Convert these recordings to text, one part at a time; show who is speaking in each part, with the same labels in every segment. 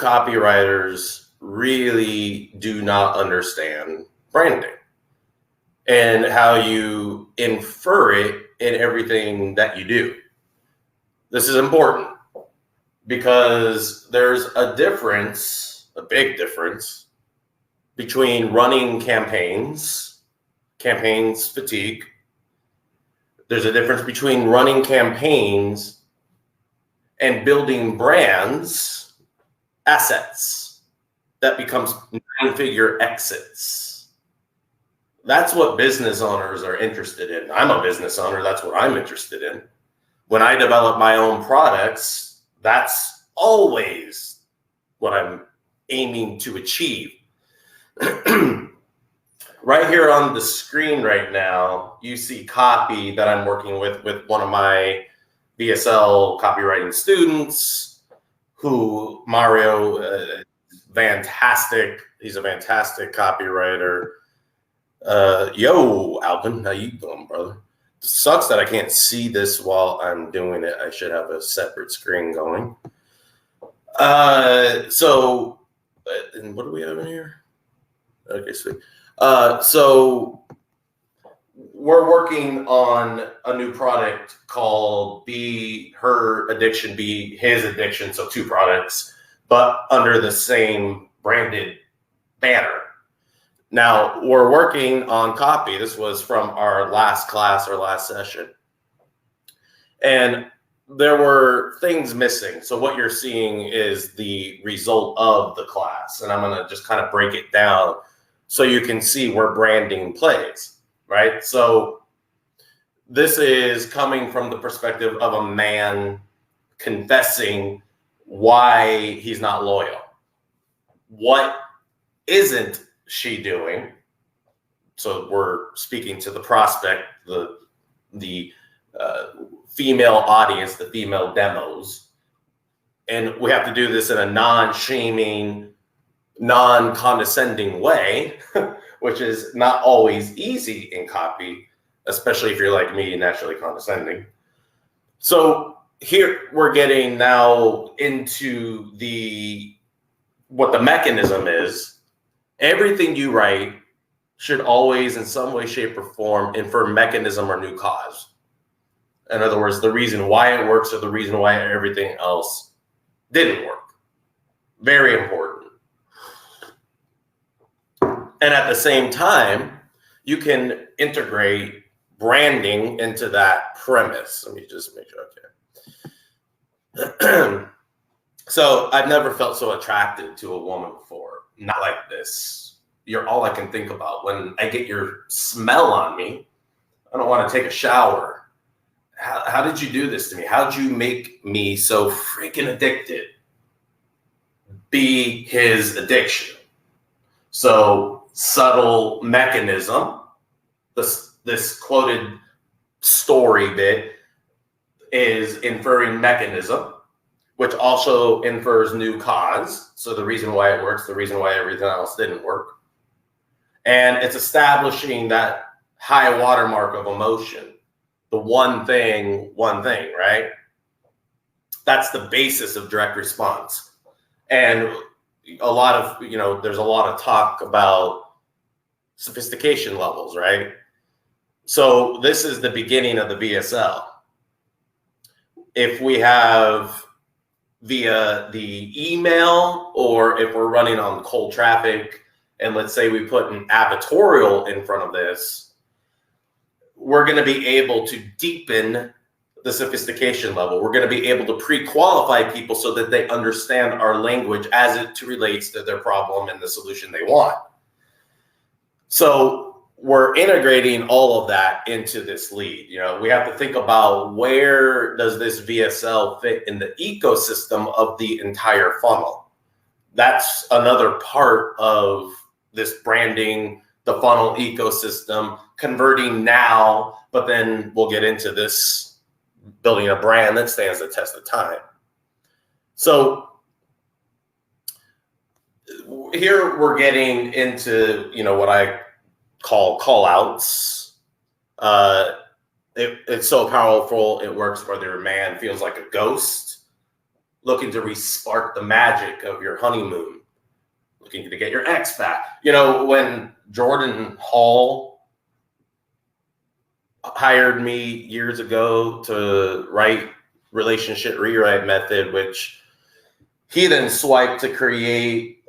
Speaker 1: copywriters really do not understand branding and how you infer it in everything that you do. This is important because there's a difference, a big difference, between running campaigns fatigue. There's a difference between running campaigns and building brands, assets that becomes 9-figure exits. That's what business owners are interested in. I'm a business owner. That's what I'm interested in. When I develop my own products, that's always what I'm aiming to achieve. Right here on the screen right now, you see copy that I'm working with one of my BSL copywriting students, who Mario, fantastic. He's a fantastic copywriter. Yo, Alvin, how you doing, brother? It sucks that I can't see this while I'm doing it. I should have a separate screen going. So, and what do we have in here? Okay, sweet. So we're working on a new product called Be Her Addiction, Be His Addiction. So 2 products, but under the same branded banner. Now we're working on copy. This was from our last class or last session. And there were things missing. So what you're seeing is the result of the class. And I'm going to just kind of break it down so you can see where branding plays, right? So this is coming from the perspective of a man confessing why he's not loyal. What isn't she doing? So we're speaking to the prospect, the female audience, the female demos. And we have to do this in a non-shaming, non-condescending way, which is not always easy in copy, especially if you're like me, naturally condescending. So here we're getting now into what the mechanism is. Everything you write should always, in some way, shape, or form, infer mechanism or new cause. In other words, the reason why it works or the reason why everything else didn't work. Very important. And at the same time, you can integrate branding into that premise. Let me just make sure. Okay. So I've never felt so attracted to a woman before. Not like this. You're all I can think about. When I get your smell on me, I don't want to take a shower. How did you do this to me? How'd you make me so freaking addicted? Be his addiction. So subtle mechanism, this quoted story bit is inferring mechanism, which also infers new cause. So the reason why it works, the reason why everything else didn't work. And it's establishing that high watermark of emotion. The one thing, right? That's the basis of direct response. And a lot of, there's a lot of talk about sophistication levels, right? So this is the beginning of the BSL. If we have via the email, or if we're running on cold traffic, and let's say we put an advertorial in front of this, we're going to be able to deepen the sophistication level. We're going to be able to pre-qualify people so that they understand our language as it relates to their problem and the solution they want. So we're integrating all of that into this lead. We have to think about, where does this VSL fit in the ecosystem of the entire funnel? That's another part of this branding, the funnel ecosystem, converting now, but then we'll get into this building a brand that stands the test of time. So here we're getting into, what I call call outs. It's so powerful. It works whether a man feels like a ghost looking to re-spark the magic of your honeymoon, looking to get your ex back. You know, when Jordan Hall hired me years ago to write Relationship Rewrite Method, which he then swiped to create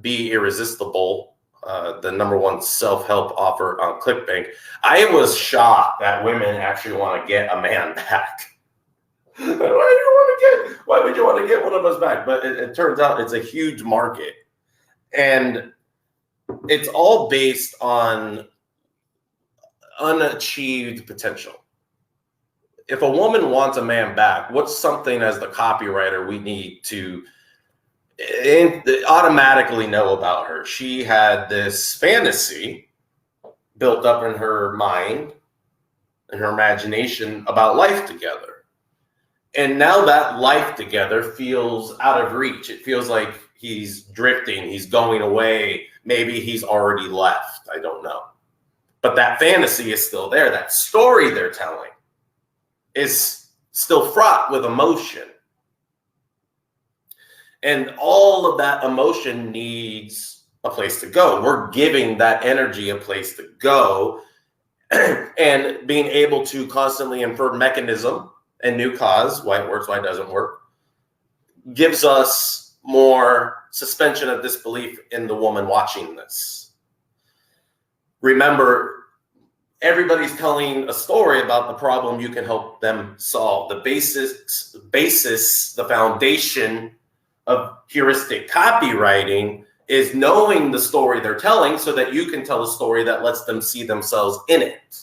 Speaker 1: Be Irresistible, the number 1 self-help offer on ClickBank, I was shocked that women actually want to get a man back. Why would you want to get one of us back? But it turns out it's a huge market. And it's all based on unachieved potential. If a woman wants a man back, what's something as the copywriter we need to automatically know about her? She had this fantasy built up in her mind and her imagination about life together. And now that life together feels out of reach. It feels like he's drifting, he's going away. Maybe he's already left. I don't know. But that fantasy is still there. That story they're telling is still fraught with emotion. And all of that emotion needs a place to go. We're giving that energy a place to go, and being able to constantly infer mechanism and new cause, why it works, why it doesn't work, gives us more suspension of disbelief in the woman watching this. Remember, everybody's telling a story about the problem you can help them solve. The basis, the foundation of heuristic copywriting is knowing the story they're telling so that you can tell a story that lets them see themselves in it.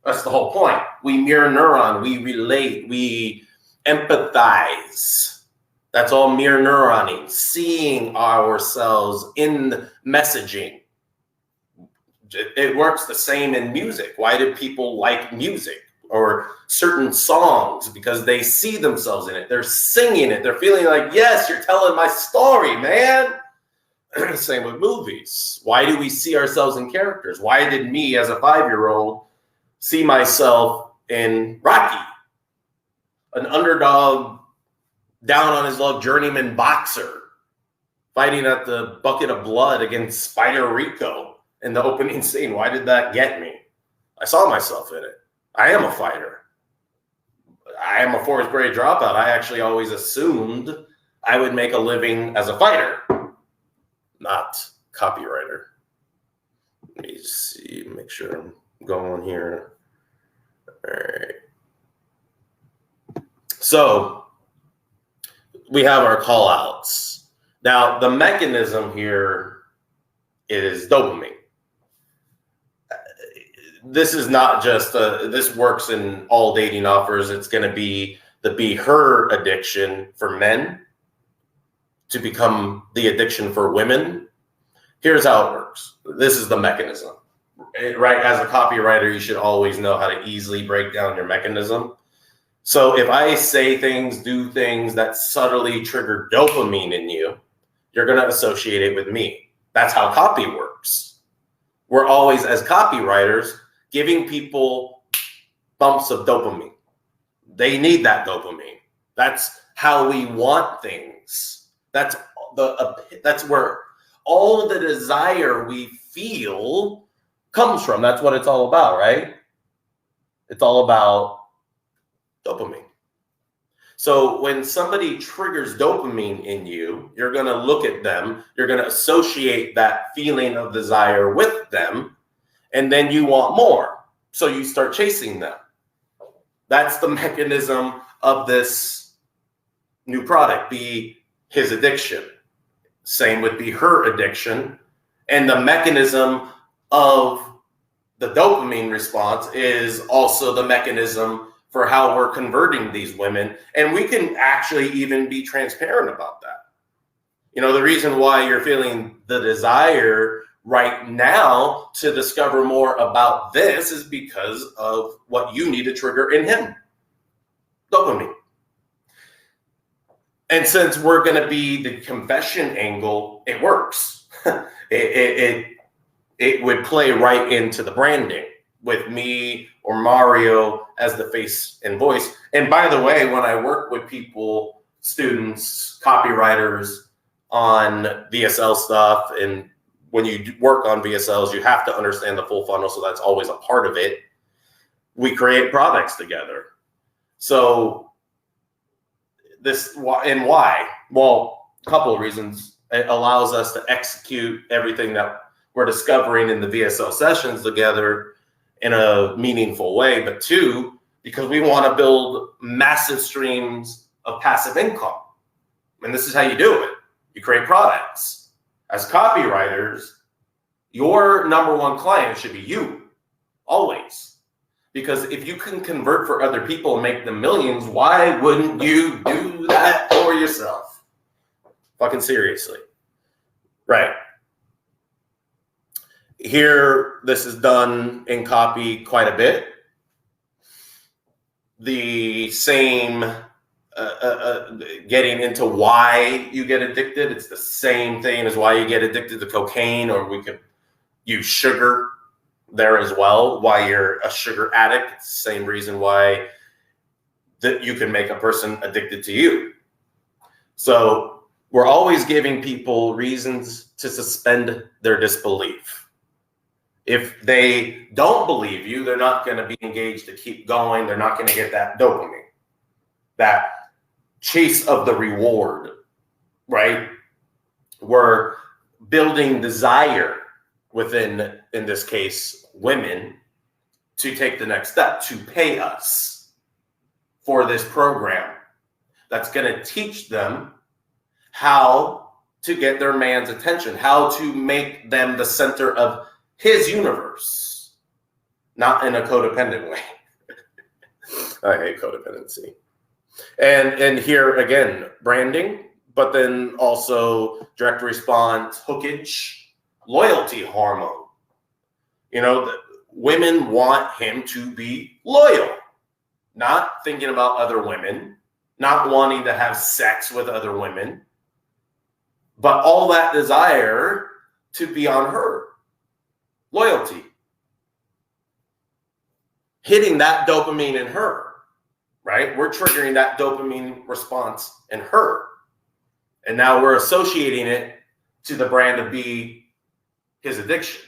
Speaker 1: That's the whole point. We mirror neuron, we relate, we empathize. That's all mirror neuroning, seeing ourselves in messaging. It works the same in music. Why do people like music or certain songs? Because they see themselves in it. They're singing it. They're feeling like, yes, you're telling my story, man. Same with movies. Why do we see ourselves in characters? Why did me as a 5-year-old see myself in Rocky, an underdog, down on his luck journeyman boxer, fighting at the bucket of blood against Spider Rico in the opening scene? Why did that get me? I saw myself in it. I am a fighter. I am a 4th grade dropout. I actually always assumed I would make a living as a fighter, not copywriter. Let me see, make sure I'm going here. All right. So we have our call outs. Now, the mechanism here is dopamine. This is not just this works in all dating offers. It's going to be the be her addiction for men to become the addiction for women. Here's how it works. This is the mechanism, right? As a copywriter, you should always know how to easily break down your mechanism. So if I say things, do things that subtly trigger dopamine in you, you're going to associate it with me. That's how copy works. We're always, as copywriters, giving people bumps of dopamine. They need that dopamine. That's how we want things. That's where all of the desire we feel comes from. That's what it's all about, right? It's all about dopamine. So when somebody triggers dopamine in you, you're going to look at them, you're going to associate that feeling of desire with them, and then you want more. So you start chasing them. That's the mechanism of this new product, be his addiction. Same would be her addiction. And the mechanism of the dopamine response is also the mechanism for how we're converting these women. And we can actually even be transparent about that. You know, the reason why you're feeling the desire right now to discover more about this is because of what you need to trigger in him. Dopamine. And since we're going to be the confession angle, it works. It would play right into the branding. with me or Mario as the face and voice. And by the way, when I work with people, students, copywriters on VSL stuff, and when you work on VSLs, you have to understand the full funnel. So that's always a part of it. We create products together. So this, and why? Well, a couple of reasons. It allows us to execute everything that we're discovering in the VSL sessions together in a meaningful way. But two, because we want to build massive streams of passive income. And this is how you do it. You create products. As copywriters, your number one client should be you, always. Because if you can convert for other people and make them millions, why wouldn't you do that for yourself? Fucking seriously. Right. Here, this is done in copy quite a bit. The same, getting into why you get addicted. It's the same thing as why you get addicted to cocaine, or we could use sugar there as well. Why you're a sugar addict. It's the same reason why that you can make a person addicted to you. So we're always giving people reasons to suspend their disbelief. If they don't believe you, they're not going to be engaged to keep going. They're not going to get that dopamine, that chase of the reward, right? We're building desire within, in this case, women, to take the next step, to pay us for this program that's going to teach them how to get their man's attention, how to make them the center of his universe, not in a codependent way. I hate codependency. And here again, branding, but then also direct response, hookage, loyalty hormone. You know, women want him to be loyal, not thinking about other women, not wanting to have sex with other women, but all that desire to be on her. Loyalty. Hitting that dopamine in her, right? We're triggering that dopamine response in her. And now we're associating it to the brand of be his addiction.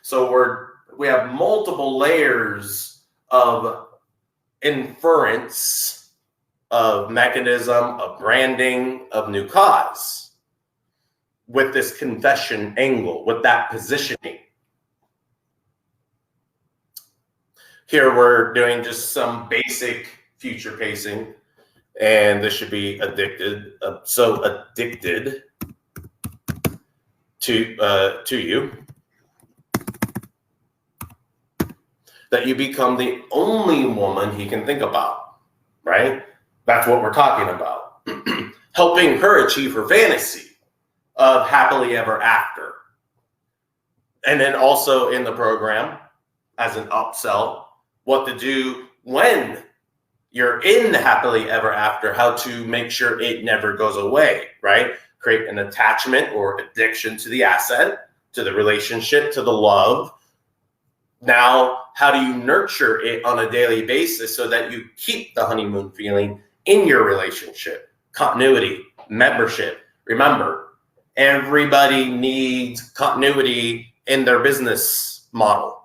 Speaker 1: So we have multiple layers of inference, of mechanism, of branding, of new cause with this confession angle, with that positioning. Here we're doing just some basic future pacing, and this should be addicted, so addicted to you that you become the only woman he can think about, right? That's what we're talking about. Helping her achieve her fantasy of happily ever after. And then also in the program, as an upsell, what to do when you're in happily ever after, how to make sure it never goes away, right? Create an attachment or addiction to the asset, to the relationship, to the love. Now, how do you nurture it on a daily basis so that you keep the honeymoon feeling in your relationship? Continuity, membership. Remember, everybody needs continuity in their business model.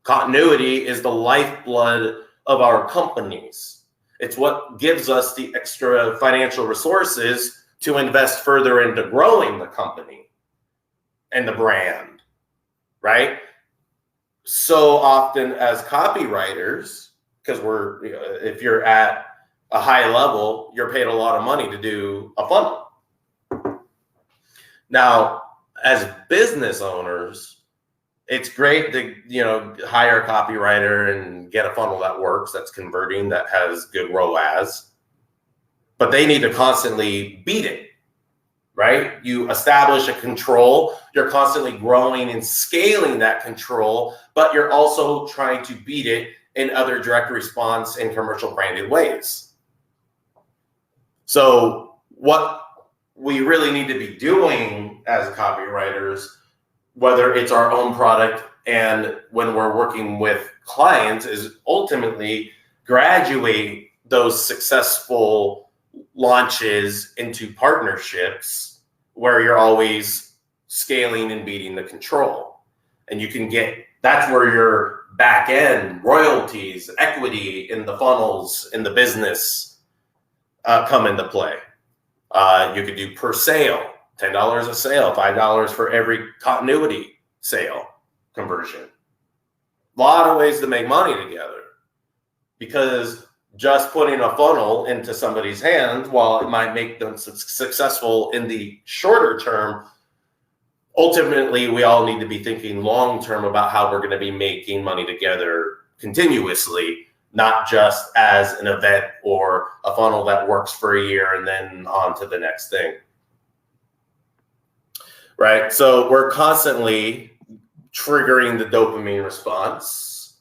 Speaker 1: Continuity is the lifeblood of our companies. It's what gives us the extra financial resources to invest further into growing the company and the brand, right? So often as copywriters, because if you're at a high level, you're paid a lot of money to do a funnel. Now, as business owners, it's great to, hire a copywriter and get a funnel that works, that's converting, that has good ROAS, but they need to constantly beat it, right? You establish a control, you're constantly growing and scaling that control, but you're also trying to beat it in other direct response and commercial branded ways. So what we really need to be doing as copywriters, whether it's our own product and when we're working with clients is ultimately graduate those successful launches into partnerships where you're always scaling and beating the control. And you can get, that's where your back end royalties, equity in the funnels in the business come into play. You could do per sale, $10 a sale, $5 for every continuity sale conversion. A lot of ways to make money together, because just putting a funnel into somebody's hands, while it might make them successful in the shorter term, ultimately we all need to be thinking long term about how we're going to be making money together continuously, not just as an event or a funnel that works for a year and then on to the next thing. Right? So we're constantly triggering the dopamine response,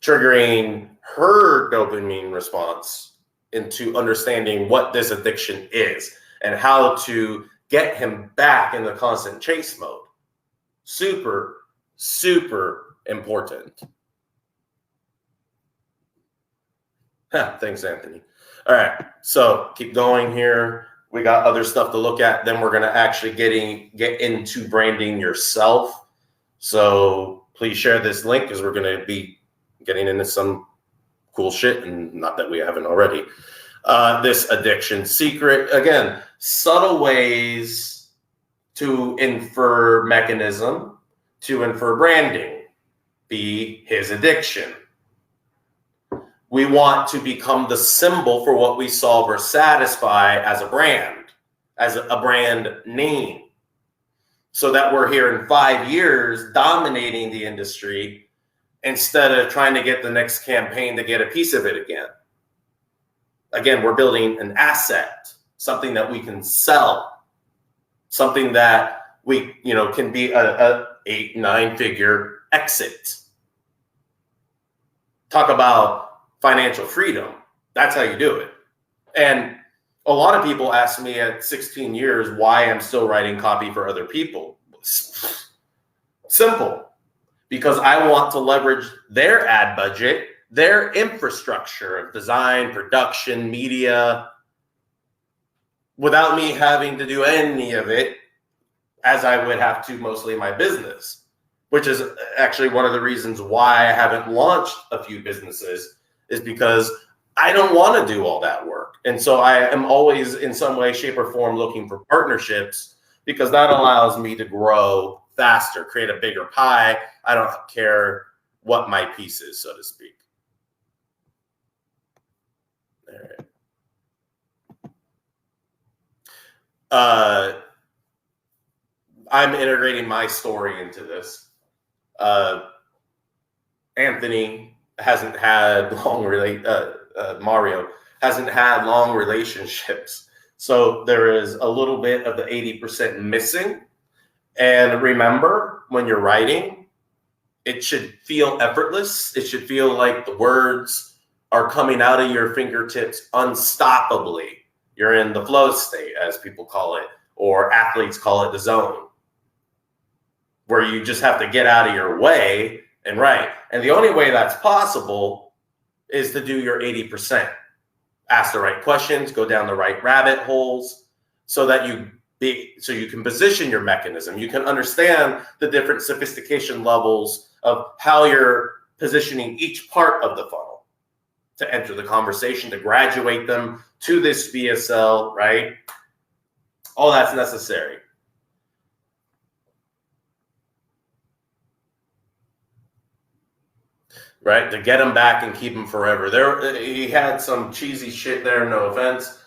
Speaker 1: triggering her dopamine response into understanding what this addiction is and how to get him back in the constant chase mode. Super, super important. Thanks, Anthony. All right, so keep going here. We got other stuff to look at. Then we're going to actually get into branding yourself. So please share this link, because we're going to be getting into some cool shit, and not that we haven't already. This addiction secret, again, subtle ways to infer mechanism, to infer branding, be his addiction. We want to become the symbol for what we solve or satisfy as a brand name, so that we're here in 5 years dominating the industry instead of trying to get the next campaign to get a piece of it again. Again, we're building an asset, something that we can sell, something that we, can be a 8-9 figure exit. Talk about financial freedom. That's how you do it. And a lot of people ask me at 16 years why I'm still writing copy for other people. Simple. Because I want to leverage their ad budget, their infrastructure of design, production, media, without me having to do any of it, as I would have to mostly in my business, which is actually one of the reasons why I haven't launched a few businesses, is because I don't want to do all that work. And so I am always in some way, shape, or form looking for partnerships, because that allows me to grow faster, create a bigger pie. I don't care what my piece is, so to speak. All right. I'm integrating my story into this. Anthony hasn't had Mario hasn't had long relationships. So there is a little bit of the 80% missing. And remember, when you're writing, it should feel effortless. It should feel like the words are coming out of your fingertips unstoppably. You're in the flow state, as people call it, or athletes call it the zone, where you just have to get out of your way and write. And the only way that's possible is to do your 80%. Ask the right questions, go down the right rabbit holes, so that you can position your mechanism. You can understand the different sophistication levels of how you're positioning each part of the funnel to enter the conversation, to graduate them to this VSL, right? All that's necessary. Right, to get him back and keep him forever. He had some cheesy shit there, no offense.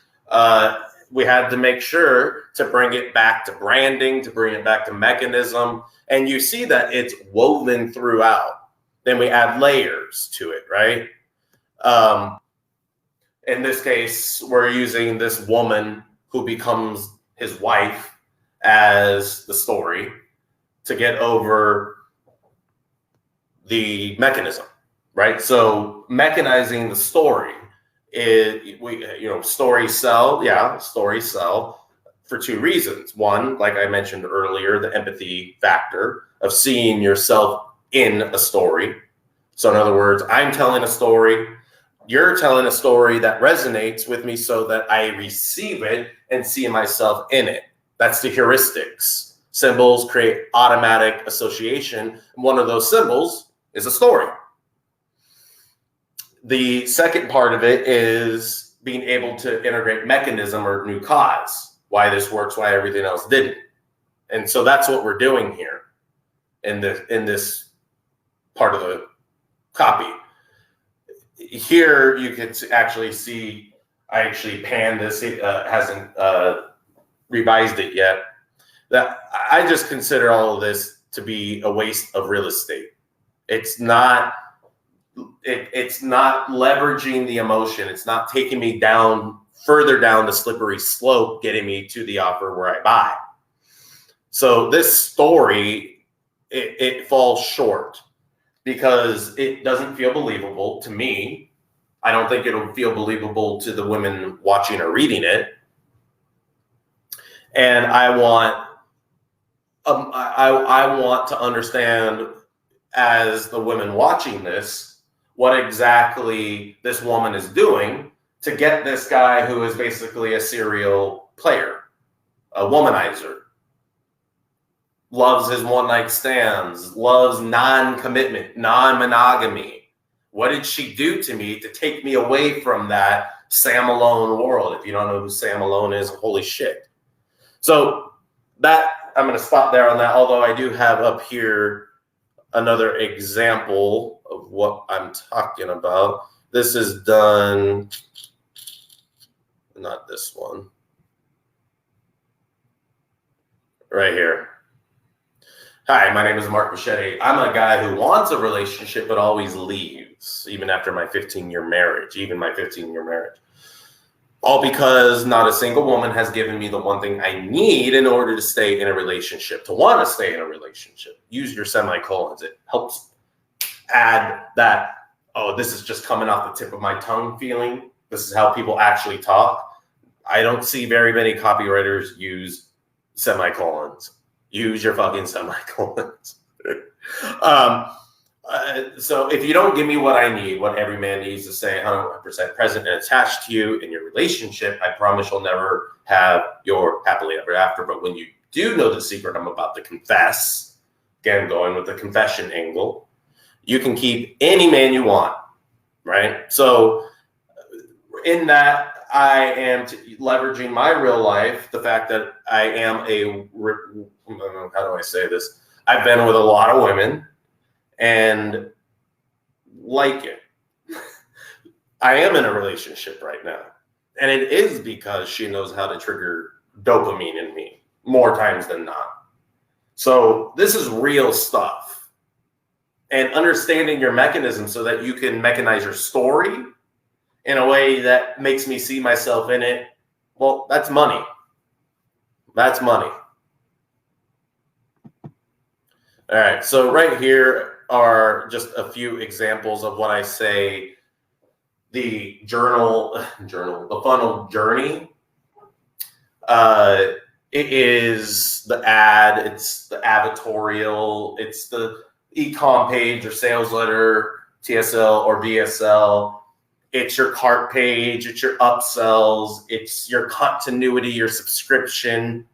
Speaker 1: We had to make sure to bring it back to branding, to bring it back to mechanism. And you see that it's woven throughout. Then we add layers to it, right? In this case, we're using this woman who becomes his wife as the story to get over the mechanism. Right, so mechanizing the story is story sell for two reasons. One, like I mentioned earlier, the empathy factor of seeing yourself in a story. So in other words, I'm telling a story, you're telling a story that resonates with me so that I receive it and see myself in it. That's the heuristics. Symbols create automatic association. One of those symbols is a story. The second part of it is being able to integrate mechanism or new cause, why this works, why everything else didn't. And so that's what we're doing here in this part of the copy. Here you can actually see, I actually panned this, it hasn't revised it yet. That I just consider all of this to be a waste of real estate. It's not leveraging the emotion. It's not taking me down further down the slippery slope, getting me to the offer where I buy. So this story, it falls short because it doesn't feel believable to me. I don't think it'll feel believable to the women watching or reading it. And I want to understand, as the women watching this, what exactly this woman is doing to get this guy who is basically a serial player, a womanizer, loves his one-night stands, loves non-commitment, non-monogamy. What did she do to me to take me away from that Sam Malone world? If you don't know who Sam Malone is, holy shit. So that, I'm going to stop there on that, although I do have up here another example of what I'm talking about. This is done, not this one, right here. Hi, my name is Mark Machete. I'm a guy who wants a relationship but always leaves, even after my 15-year marriage, All because not a single woman has given me the one thing I need in order to stay in a relationship, to want to stay in a relationship. Use your semicolons. It helps add that, oh, this is just coming off the tip of my tongue feeling. This is how people actually talk. I don't see very many copywriters use semicolons. Use your fucking semicolons. So if you don't give me what I need, what every man needs to stay 100% present and attached to you in your relationship, I promise you'll never have your happily ever after. But when you do know the secret I'm about to confess, again, going with the confession angle, you can keep any man you want, right? So in that, I am leveraging my real life, the fact that I am how do I say this? I've been with a lot of women and like it. I am in a relationship right now. And it is because she knows how to trigger dopamine in me more times than not. So this is real stuff. And understanding your mechanism so that you can mechanize your story in a way that makes me see myself in it, well, that's money. That's money. All right, so right here are just a few examples of what I say the the funnel journey. It is the ad, it's the advertorial, it's the e-com page or sales letter, TSL or VSL. It's your cart page, it's your upsells, it's your continuity, your subscription.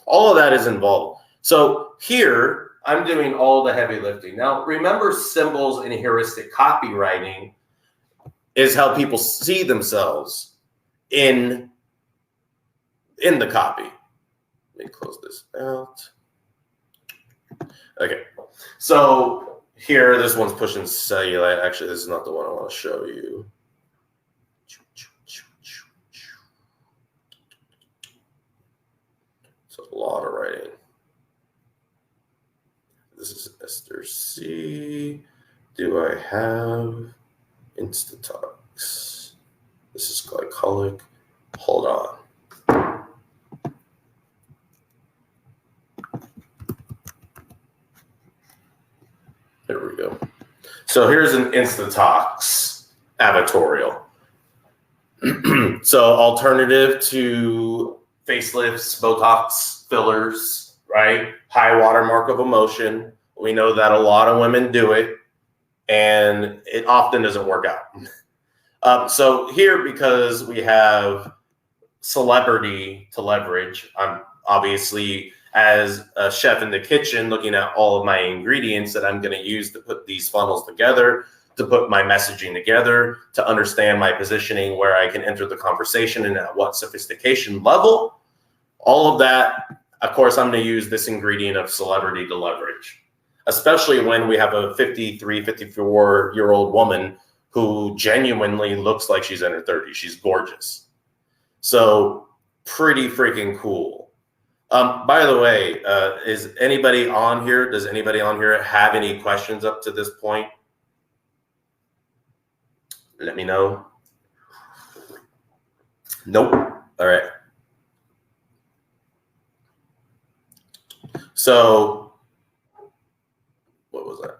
Speaker 1: All of that is involved. So here, I'm doing all the heavy lifting. Now, remember, symbols in heuristic copywriting is how people see themselves in the copy. Let me close this out. Okay, so here, this one's pushing cellulite. Actually, this is not the one I want to show you. It's a lot of writing. This is Esther C. Do I have Instatalks? This is glycolic. Hold on. There we go. So here's an Instatalks advertorial. So alternative to facelifts, Botox, fillers, right? High watermark of emotion, We know that a lot of women do it, and it often doesn't work out. So here, because we have celebrity to leverage, I'm obviously, as a chef in the kitchen, looking at all of my ingredients that I'm going to use to put these funnels together, to put my messaging together, to understand my positioning, where I can enter the conversation and at what sophistication level. All of that, of course, I'm going to use this ingredient of celebrity to leverage, especially when we have a 53, 54-year-old woman who genuinely looks like she's in her 30s. She's gorgeous. So pretty freaking cool. By the way, is anybody on here? Does anybody on here have any questions up to this point? Let me know. Nope. All right. So what was that?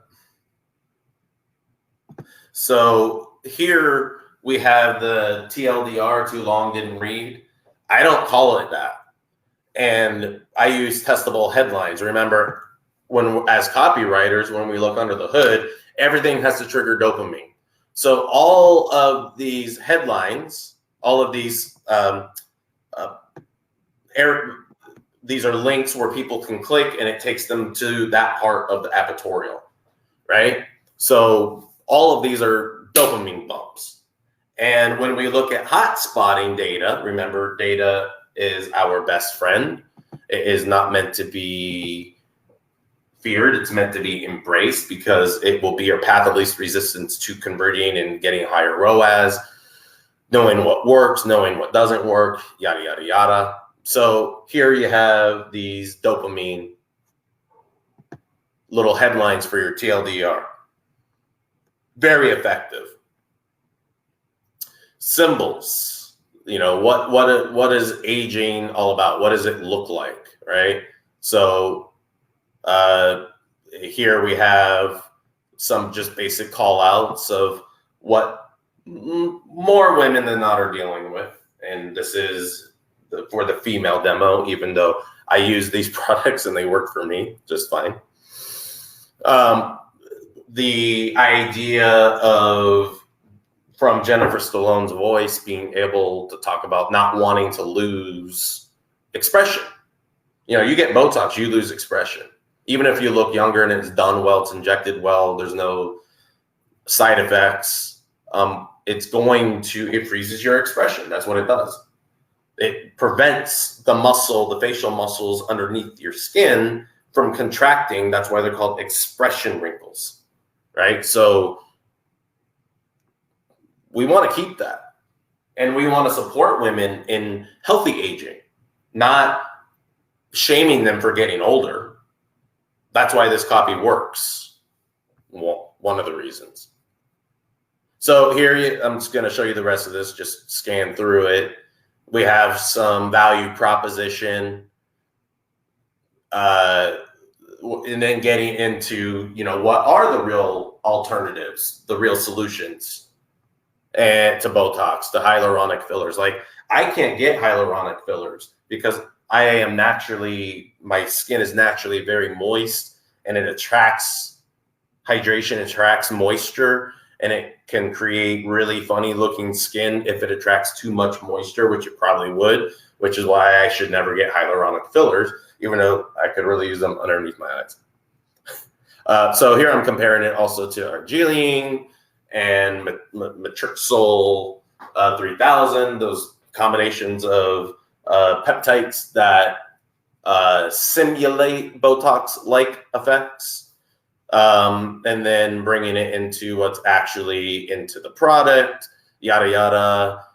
Speaker 1: So here we have the TLDR, too long, didn't read. I don't call it that. And I use testable headlines. Remember, when as copywriters, when we look under the hood, everything has to trigger dopamine. So all of these headlines, all of these these are links where people can click and it takes them to that part of the advertorial, right? So all of these are dopamine bumps. And when we look at hot spotting data, remember, data is our best friend. It is not meant to be feared. It's meant to be embraced, because it will be your path of least resistance to converting and getting higher ROAS, knowing what works, knowing what doesn't work, yada, yada, yada. So here you have these dopamine little headlines for your TLDR. Very effective. Symbols. You know, what is aging all about? What does it look like, right? So here we have some just basic call outs of what more women than not are dealing with. And this is for the female demo, even though I use these products and they work for me just fine. The idea of, from Jennifer Stallone's voice, being able to talk about not wanting to lose expression. You know, you get Botox, you lose expression. Even if you look younger and it's done well, it's injected well, there's no side effects. It freezes your expression. That's what it does. It prevents the muscle, the facial muscles underneath your skin from contracting. That's why they're called expression wrinkles, right? So we want to keep that. And we want to support women in healthy aging, not shaming them for getting older. That's why this copy works. Well, one of the reasons. So here, I'm just going to show you the rest of this, just scan through it. We have some value proposition, and then getting into, you know, what are the real alternatives, the real solutions, and to Botox, to hyaluronic fillers. Like, I can't get hyaluronic fillers because my skin is naturally very moist, and it attracts hydration, attracts moisture, and it can create really funny looking skin if it attracts too much moisture, which it probably would, which is why I should never get hyaluronic fillers, even though I could really use them underneath my eyes. So here I'm comparing it also to Argiline and Matrixol 3000, those combinations of peptides that simulate Botox-like effects. And then bringing it into what's actually into the product, yada, yada,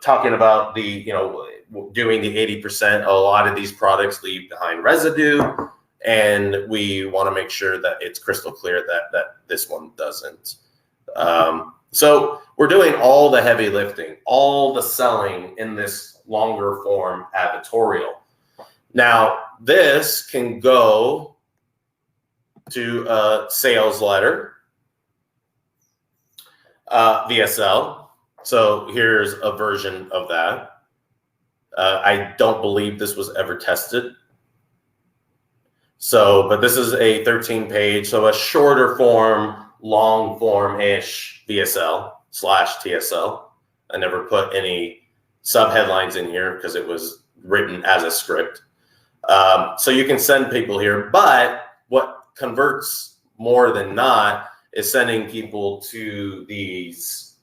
Speaker 1: talking about doing the 80%. A lot of these products leave behind residue, and we want to make sure that it's crystal clear that this one doesn't. So we're doing all the heavy lifting, all the selling in this longer form advertorial. Now, this can go to a sales letter, VSL. So here's a version of that. I don't believe this was ever tested. So, but this is a 13-page, so a shorter form, long form-ish VSL/TSL. I never put any sub-headlines in here because it was written as a script. So you can send people here, but what converts more than not is sending people to these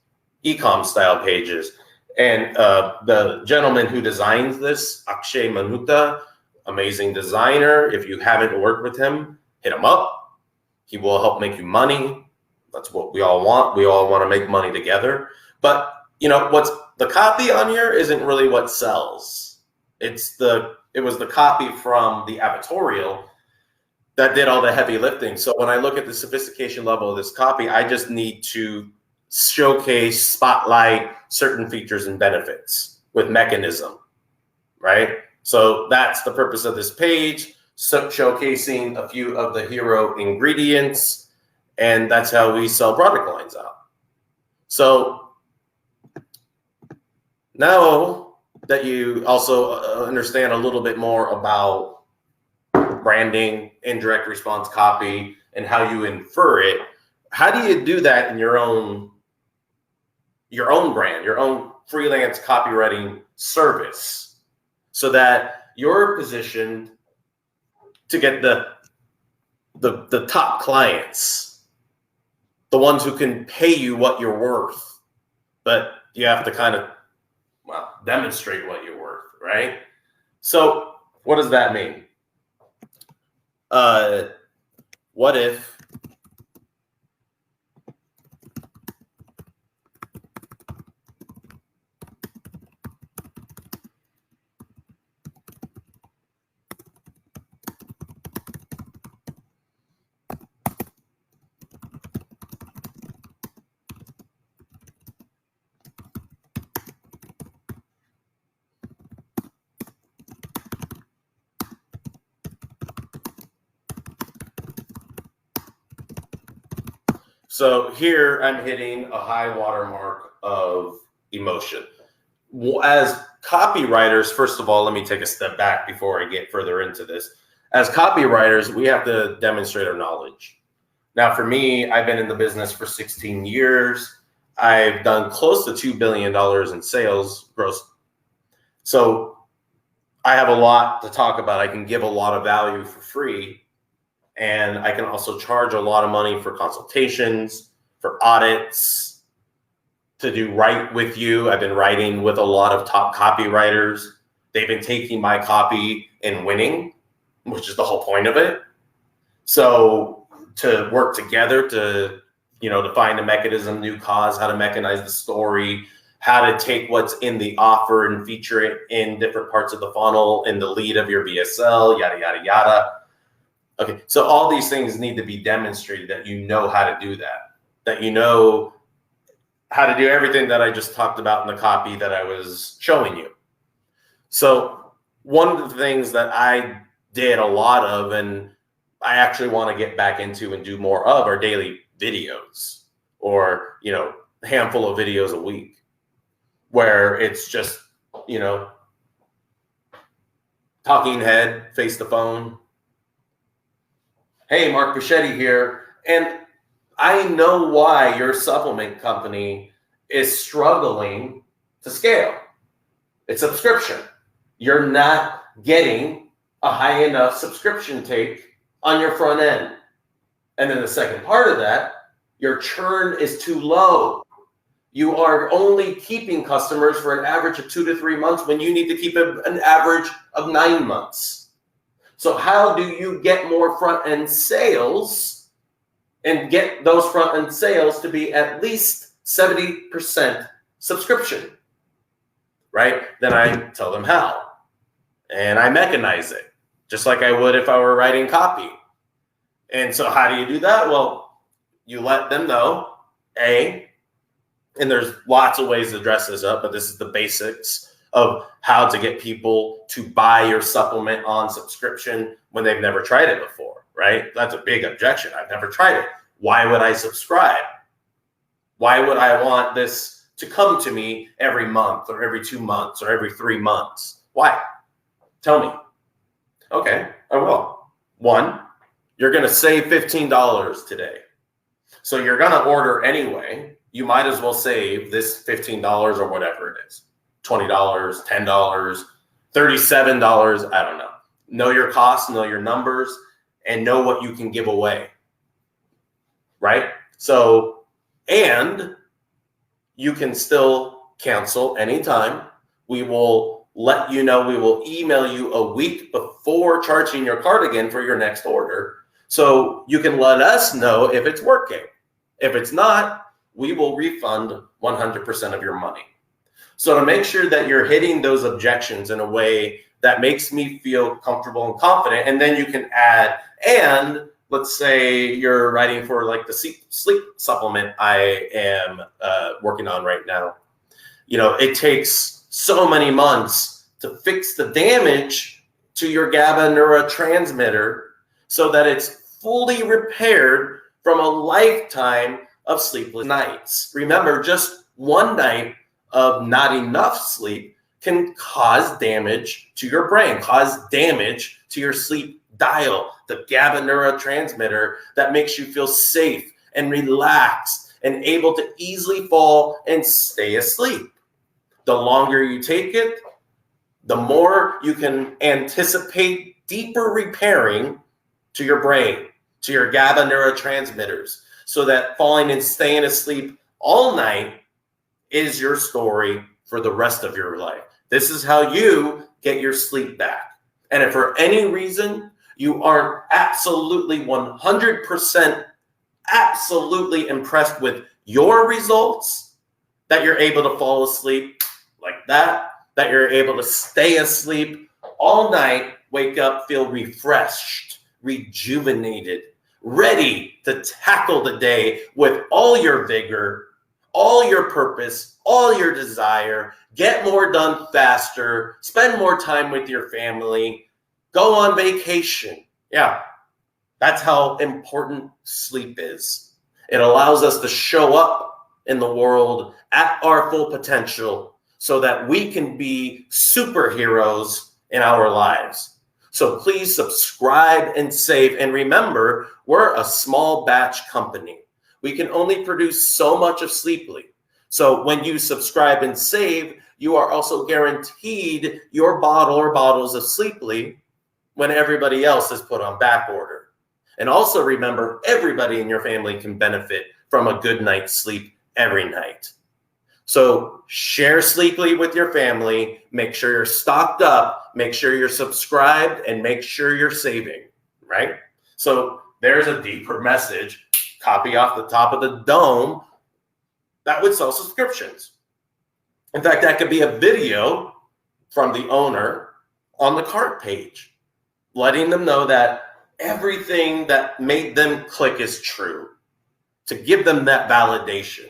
Speaker 1: e-com style pages. And the gentleman who designs this, Akshay Manuta, amazing designer. If you haven't worked with him, hit him up. He will help make you money. That's what we all want. We all want to make money together. But what's the copy on here isn't really what sells. It was the copy from the advertorial that did all the heavy lifting. So when I look at the sophistication level of this copy, I just need to showcase, spotlight certain features and benefits with mechanism, right? So that's the purpose of this page, showcasing a few of the hero ingredients, and that's how we sell product lines out. So now that you also understand a little bit more about branding, indirect response copy, and how you infer it, how do you do that in your own brand, your own freelance copywriting service, so that you're positioned to get the top clients, the ones who can pay you what you're worth, but you have to kind of demonstrate what you're worth, right? So what does that mean? What if So here I'm hitting a high watermark of emotion. As copywriters, first of all, let me take a step back before I get further into this. As copywriters, we have to demonstrate our knowledge. Now, for me, I've been in the business for 16 years. I've done close to $2 billion in sales gross. So I have a lot to talk about. I can give a lot of value for free. And I can also charge a lot of money for consultations, for audits, to do write with you. I've been writing with a lot of top copywriters. They've been taking my copy and winning, which is the whole point of it. So to work together to, to find a mechanism, new cause, how to mechanize the story, how to take what's in the offer and feature it in different parts of the funnel, in the lead of your VSL, yada, yada, yada. Okay, so all these things need to be demonstrated that you know how to do that you know how to do everything that I just talked about in the copy that I was showing you. So one of the things that I did a lot of, and I actually want to get back into and do more of, are daily videos, or, a handful of videos a week, where it's just, talking head, face the phone. Hey, Mark Buschetti here, and I know why your supplement company is struggling to scale. It's subscription. You're not getting a high enough subscription take on your front end. And then the second part of that, your churn is too low. You are only keeping customers for an average of 2 to 3 months when you need to keep an average of 9 months. So how do you get more front-end sales and get those front-end sales to be at least 70% subscription, right? Then I tell them how, and I mechanize it, just like I would if I were writing copy. And so how do you do that? Well, you let them know, and there's lots of ways to dress this up, but this is the basics of how to get people to buy your supplement on subscription when they've never tried it before, right? That's a big objection. I've never tried it. Why would I subscribe? Why would I want this to come to me every month or every 2 months or every 3 months? Why? Tell me. Okay, I will. One, you're going to save $15 today. So you're going to order anyway. You might as well save this $15 or whatever it is. $20, $10, $37, I don't know. Know your costs, know your numbers, and know what you can give away, right? So, and you can still cancel anytime. We will let you know, we will email you a week before charging your card again for your next order. So you can let us know if it's working. If it's not, we will refund 100% of your money. So to make sure that you're hitting those objections in a way that makes me feel comfortable and confident, and then you can add, and let's say you're writing for like the sleep supplement I am working on right now. You know, it takes so many months to fix the damage to your GABA neurotransmitter so that it's fully repaired from a lifetime of sleepless nights. Remember, just one night of not enough sleep can cause damage to your brain, cause damage to your sleep dial, the GABA neurotransmitter that makes you feel safe and relaxed and able to easily fall and stay asleep. The longer you take it, the more you can anticipate deeper repairing to your brain, to your GABA neurotransmitters, so that falling and staying asleep all night is your story for the rest of your life. This is how you get your sleep back. And if for any reason you aren't absolutely 100% absolutely impressed with your results, that you're able to fall asleep like that you're able to stay asleep all night, wake up, feel refreshed, rejuvenated, ready to tackle the day with all your vigor, all your purpose, all your desire, get more done faster, spend more time with your family, go on vacation. Yeah, that's how important sleep is. It allows us to show up in the world at our full potential so that we can be superheroes in our lives. So please subscribe and save. And remember, we're a small batch company. We can only produce so much of Sleeply. So when you subscribe and save, you are also guaranteed your bottle or bottles of Sleeply when everybody else is put on back order. And also remember, everybody in your family can benefit from a good night's sleep every night. So share Sleeply with your family, make sure you're stocked up, make sure you're subscribed, and make sure you're saving, right? So there's a deeper message, copy off the top of the dome, that would sell subscriptions. In fact, that could be a video from the owner on the cart page, letting them know that everything that made them click is true, to give them that validation.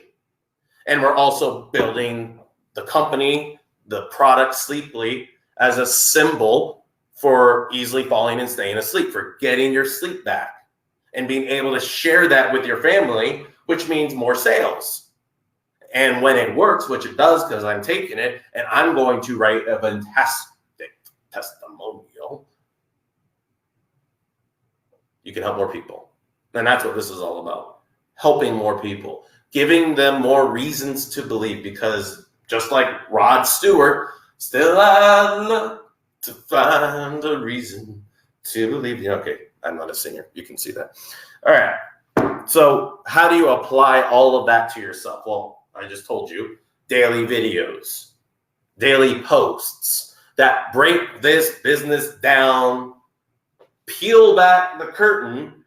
Speaker 1: And we're also building the company, the product Sleeply, as a symbol for easily falling and staying asleep, for getting your sleep back and being able to share that with your family, which means more sales. And when it works, which it does because I'm taking it, and I'm going to write a fantastic testimonial, you can help more people. And that's what this is all about, helping more people, giving them more reasons to believe, because just like Rod Stewart, still I look to find a reason to believe. Okay, I'm not a singer. You can see that. All right. So how do you apply all of that to yourself? Well, I just told you, daily videos, daily posts that break this business down, peel back the curtain,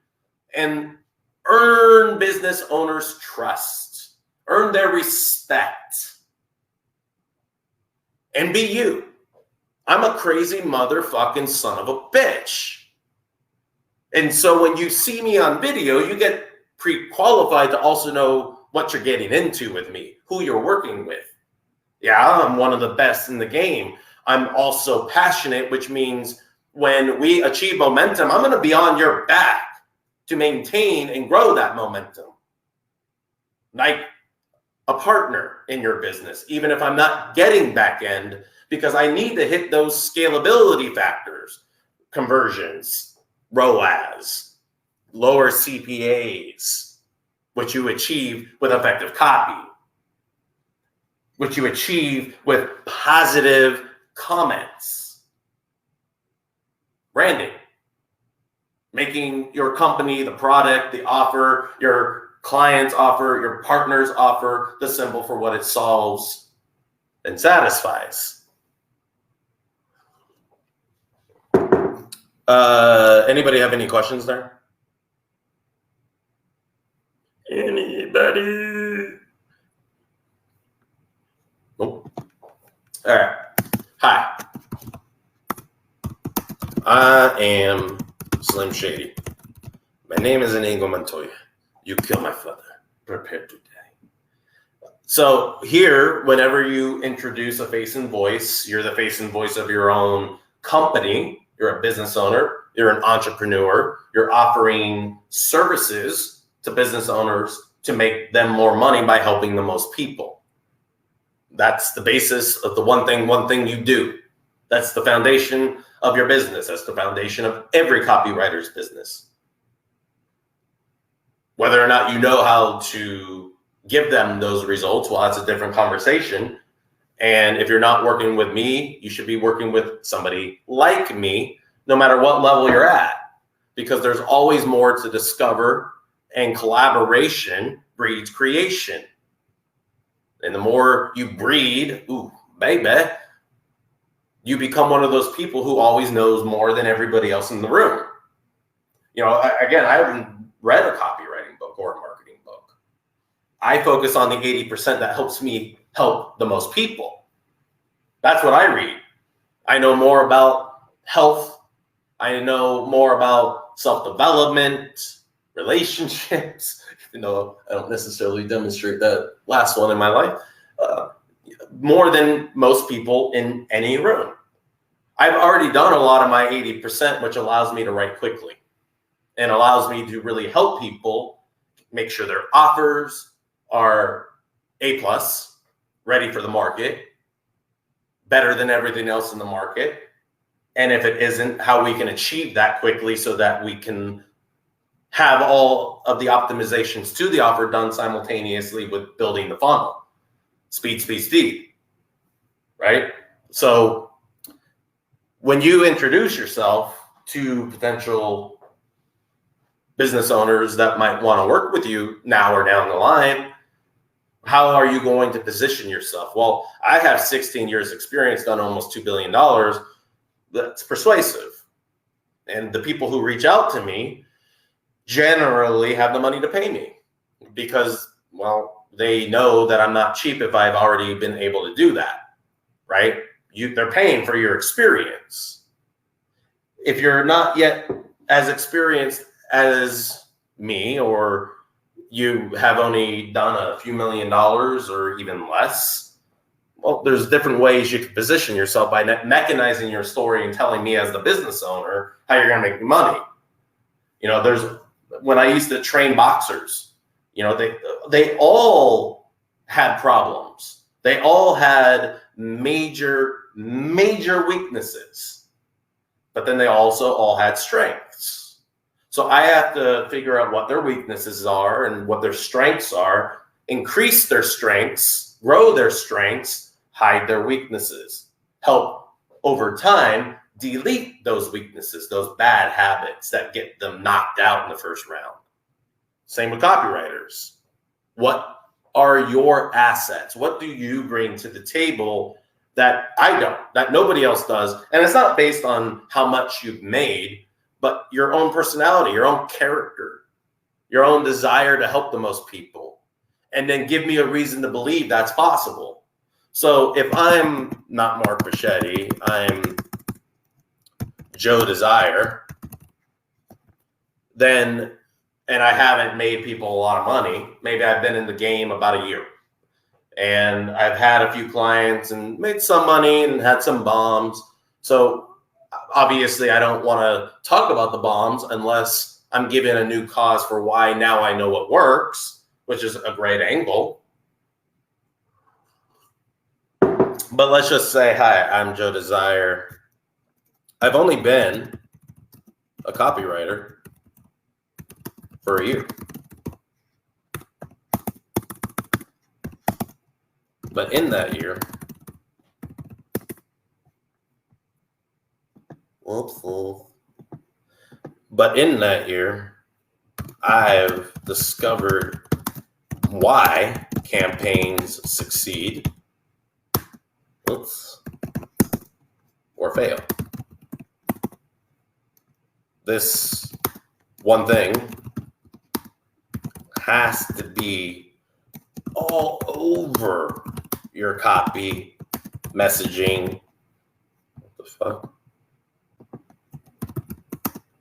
Speaker 1: and earn business owners' trust, earn their respect, and be you. I'm a crazy motherfucking son of a bitch. And so when you see me on video, you get pre-qualified to also know what you're getting into with me, who you're working with. Yeah, I'm one of the best in the game. I'm also passionate, which means when we achieve momentum, I'm going to be on your back to maintain and grow that momentum. Like a partner in your business, even if I'm not getting back end, because I need to hit those scalability factors, conversions, ROAS, lower CPAs, which you achieve with effective copy, which you achieve with positive comments, branding, making your company, the product, the offer, your client's offer, your partner's offer, the symbol for what it solves and satisfies. Anybody have any questions there? Anybody? Nope. All right. Hi. I am Slim Shady. My name is Inigo Montoya. You kill my father. Prepare to die. So here, whenever you introduce a face and voice, you're the face and voice of your own company. You're a business owner. You're an entrepreneur. You're offering services to business owners to make them more money by helping the most people. That's the basis of the one thing you do. That's the foundation of your business. That's the foundation of every copywriter's business. Whether or not you know how to give them those results, well, that's a different conversation. And if you're not working with me, you should be working with somebody like me, no matter what level you're at, because there's always more to discover, and collaboration breeds creation. And the more you breed, ooh, baby, you become one of those people who always knows more than everybody else in the room. You know, again, I haven't read a copywriting book or a marketing book. I focus on the 80% that helps me help the most people. That's what I read. I know more about health. I know more about self-development, relationships, even though I don't necessarily demonstrate that last one in my life, more than most people in any room. I've already done a lot of my 80%, which allows me to write quickly and allows me to really help people make sure their offers are A+, ready for the market, better than everything else in the market. And if it isn't, how we can achieve that quickly so that we can have all of the optimizations to the offer done simultaneously with building the funnel. Speed, right? So when you introduce yourself to potential business owners that might want to work with you now or down the line, how are you going to position yourself? Well, I have 16 years experience, done almost $2 billion. That's persuasive. And the people who reach out to me generally have the money to pay me because, well, they know that I'm not cheap if I've already been able to do that, right? They're paying for your experience. If you're not yet as experienced as me, or you have only done a few $1 million or even less, well, there's different ways you can position yourself by mechanizing your story and telling me as the business owner how you're going to make money. You know, when I used to train boxers, you know, they all had problems. They all had major weaknesses, but then they also all had strengths. So I have to figure out what their weaknesses are and what their strengths are, increase their strengths, grow their strengths, hide their weaknesses, help over time delete those weaknesses, those bad habits that get them knocked out in the first round. Same with copywriters. What are your assets? What do you bring to the table that I don't, that nobody else does? And it's not based on how much you've made, but your own personality, your own character, your own desire to help the most people. And then give me a reason to believe that's possible. So if I'm not Mark Bichetti, I'm Joe Desire, then, and I haven't made people a lot of money, maybe I've been in the game about a year. And I've had a few clients and made some money and had some bombs. So obviously I don't want to talk about the bombs unless I'm given a new cause for why now I know what works, which is a great angle. But let's just say, hi, I'm Joe Desire. I've only been a copywriter for a year. But in that year, I've discovered why campaigns succeed, or fail. This one thing has to be all over your copy, messaging,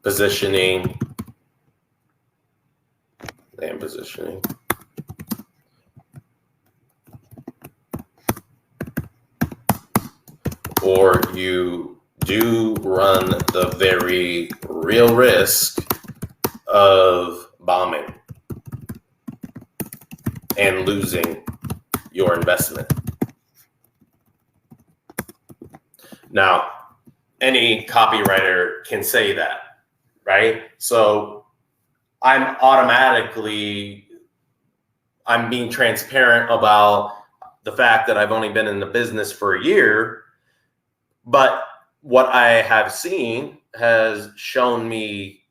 Speaker 1: positioning, and positioning. Or you do run the very real risk of bombing and losing your investment. Now, any copywriter can say that, right? So I'm being transparent about the fact that I've only been in the business for a year, but what I have seen has shown me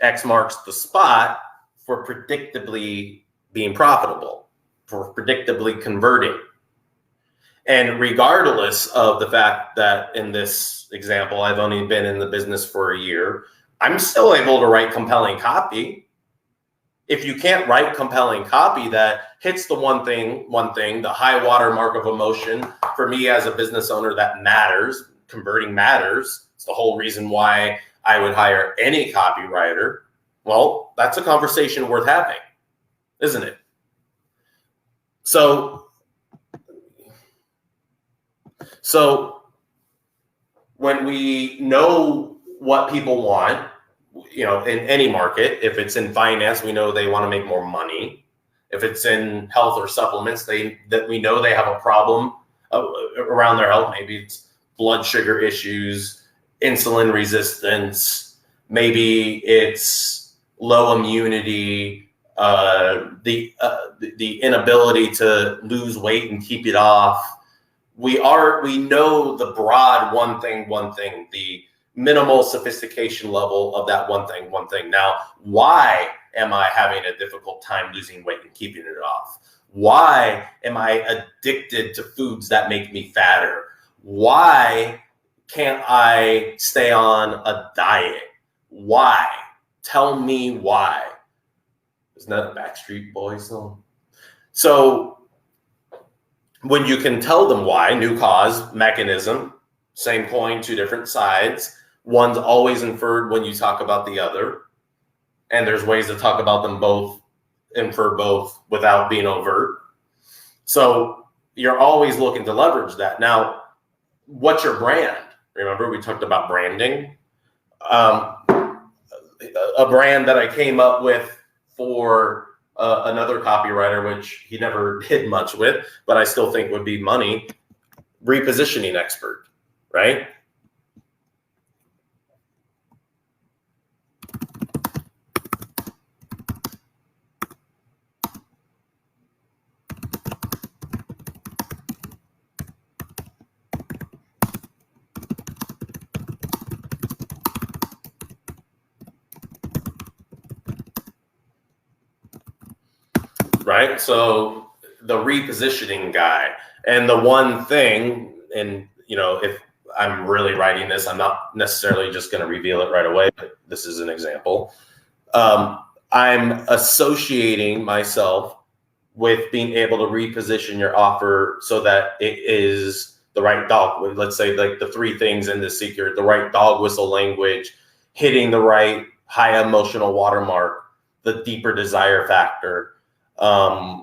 Speaker 1: X marks the spot for predictably being profitable, for predictably converting. And regardless of the fact that in this example, I've only been in the business for a year, I'm still able to write compelling copy. If you can't write compelling copy that hits the one thing, the high water mark of emotion, for me as a business owner, that matters. Converting matters. It's the whole reason why I would hire any copywriter. Well, that's a conversation worth having, isn't it? So when we know what people want, in any market, if it's in finance, we know they want to make more money. If it's in health or supplements, that we know they have a problem around their health. Maybe it's blood sugar issues, insulin resistance. Maybe it's low immunity, the inability to lose weight and keep it off. We know the broad one thing, the minimal sophistication level of that one thing. Now, why am I having a difficult time losing weight and keeping it off? Why am I addicted to foods that make me fatter? Why can't I stay on a diet? Why? Tell me why. Isn't that a Backstreet Boys song? So when you can tell them why, new cause, mechanism, same coin, two different sides. One's always inferred when you talk about the other. And there's ways to talk about them both, infer both without being overt. So you're always looking to leverage that. Now, what's your brand? Remember, we talked about branding. A brand that I came up with for another copywriter, which he never did much with, but I still think would be money, repositioning expert, right? Right? So the repositioning guy, and the one thing, and if I'm really writing this, I'm not necessarily just going to reveal it right away, but this is an example. I'm associating myself with being able to reposition your offer so that it is the right dog. Let's say like the three things in the secret, the right dog whistle language, hitting the right high emotional watermark, the deeper desire factor.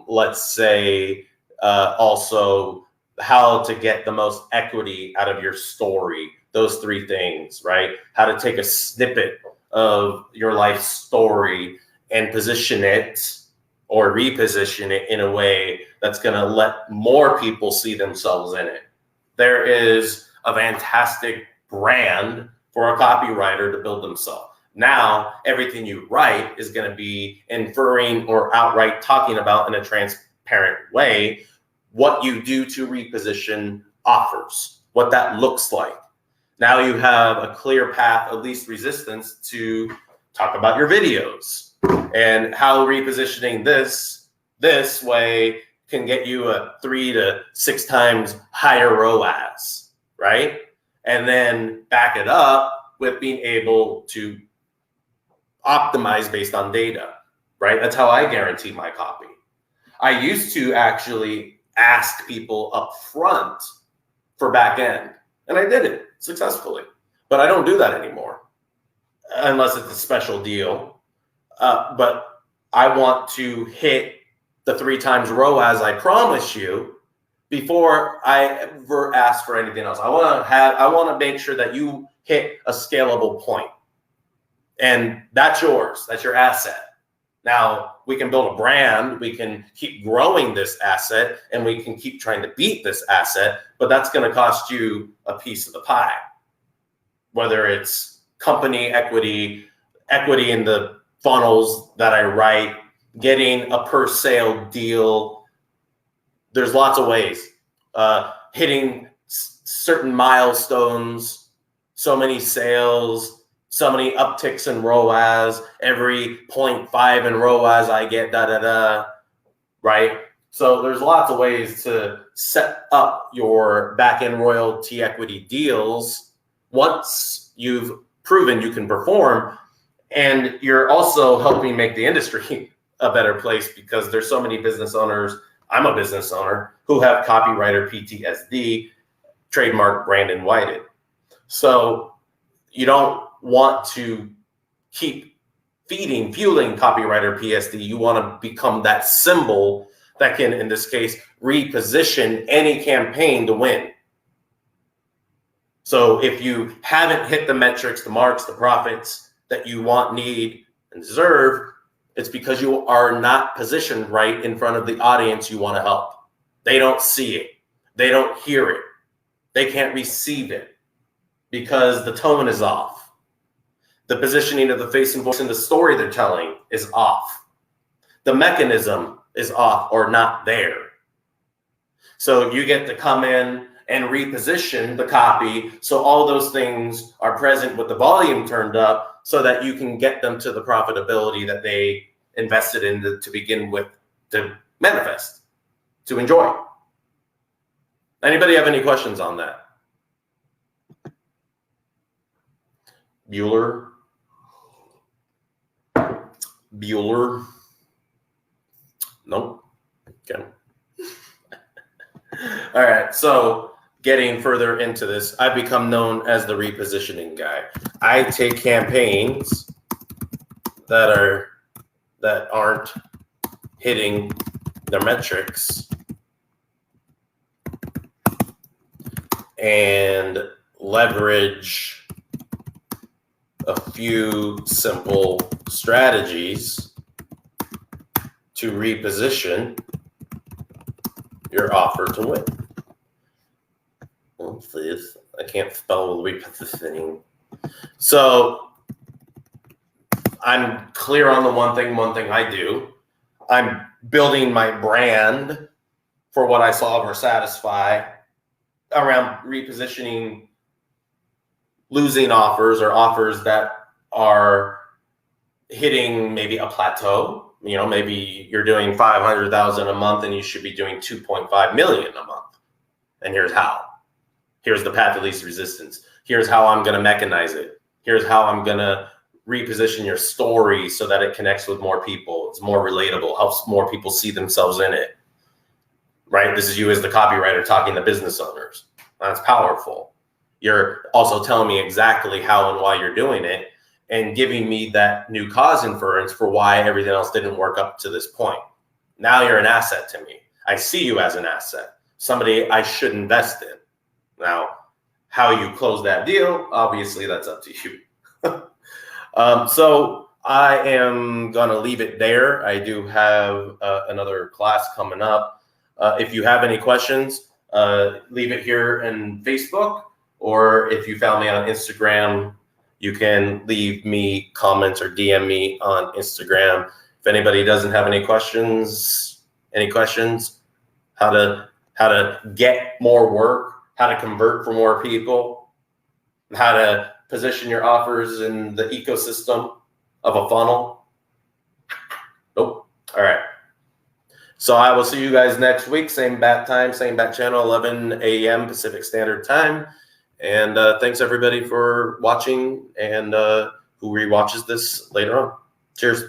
Speaker 1: Let's say also how to get the most equity out of your story. Those three things, right? How to take a snippet of your life story and position it or reposition it in a way that's going to let more people see themselves in it. There is a fantastic brand for a copywriter to build themselves. Now, everything you write is going to be inferring or outright talking about in a transparent way what you do to reposition offers, what that looks like. Now you have a clear path of least resistance to talk about your videos and how repositioning this way can get you a 3 to 6 times higher ROAS, right? And then back it up with being able to optimize based on data, right? That's how I guarantee my copy. I used to actually ask people up front for back end, and I did it successfully, but I don't do that anymore unless it's a special deal. But I want to hit the 3 times ROAS I promise you before I ever ask for anything else. I want to make sure that you hit a scalable point, and that's yours. That's your asset. Now we can build a brand, we can keep growing this asset, and we can keep trying to beat this asset, but that's going to cost you a piece of the pie. Whether it's company equity in the funnels that I write, getting a per sale deal. There's lots of ways. Hitting certain milestones, so many sales, so many upticks in ROAS, every 0.5 in ROAS I get, right? So there's lots of ways to set up your back-end royalty equity deals once you've proven you can perform. And you're also helping make the industry a better place because there's so many business owners, I'm a business owner, who have copywriter PTSD, trademark Brandon Whited. So you don't want to keep fueling copywriter PSD. You want to become that symbol that can, in this case, reposition any campaign to win. So if you haven't hit the metrics, the marks, the profits that you want, need, and deserve, it's because you are not positioned right in front of the audience you want to help. They don't see it. They don't hear it. They can't receive it because the tone is off. The positioning of the face and voice in the story they're telling is off. The mechanism is off or not there. So you get to come in and reposition the copy so all those things are present with the volume turned up so that you can get them to the profitability that they invested in to begin with, to manifest, to enjoy. Anybody have any questions on that? Bueller? Nope. Okay. All right. So getting further into this, I've become known as the repositioning guy. I take campaigns that aren't hitting their metrics and leverage a few simple strategies to reposition your offer to win. What's this? I can't spell repositioning. So I'm clear on the one thing I do. I'm building my brand for what I solve or satisfy around repositioning losing offers or offers that are hitting maybe a plateau. You know, maybe you're doing 500,000 a month and you should be doing 2.5 million a month. And here's how. Here's the path of least resistance. Here's how I'm going to mechanize it. Here's how I'm going to reposition your story so that it connects with more people. It's more relatable, helps more people see themselves in it. Right? This is you as the copywriter talking to business owners. That's powerful. You're also telling me exactly how and why you're doing it and giving me that new cause inference for why everything else didn't work up to this point. Now you're an asset to me. I see you as an asset, somebody I should invest in. Now, how you close that deal, obviously that's up to you. So I am going to leave it there. I do have another class coming up. If you have any questions, leave it here in Facebook, or if you found me on Instagram, you can leave me comments or DM me on Instagram. If anybody doesn't have any questions, how to get more work, how to convert for more people, how to position your offers in the ecosystem of a funnel. Nope. All right. So I will see you guys next week. Same bat time, same bat channel, 11 a.m. Pacific Standard Time. And thanks everybody for watching and who rewatches this later on. Cheers.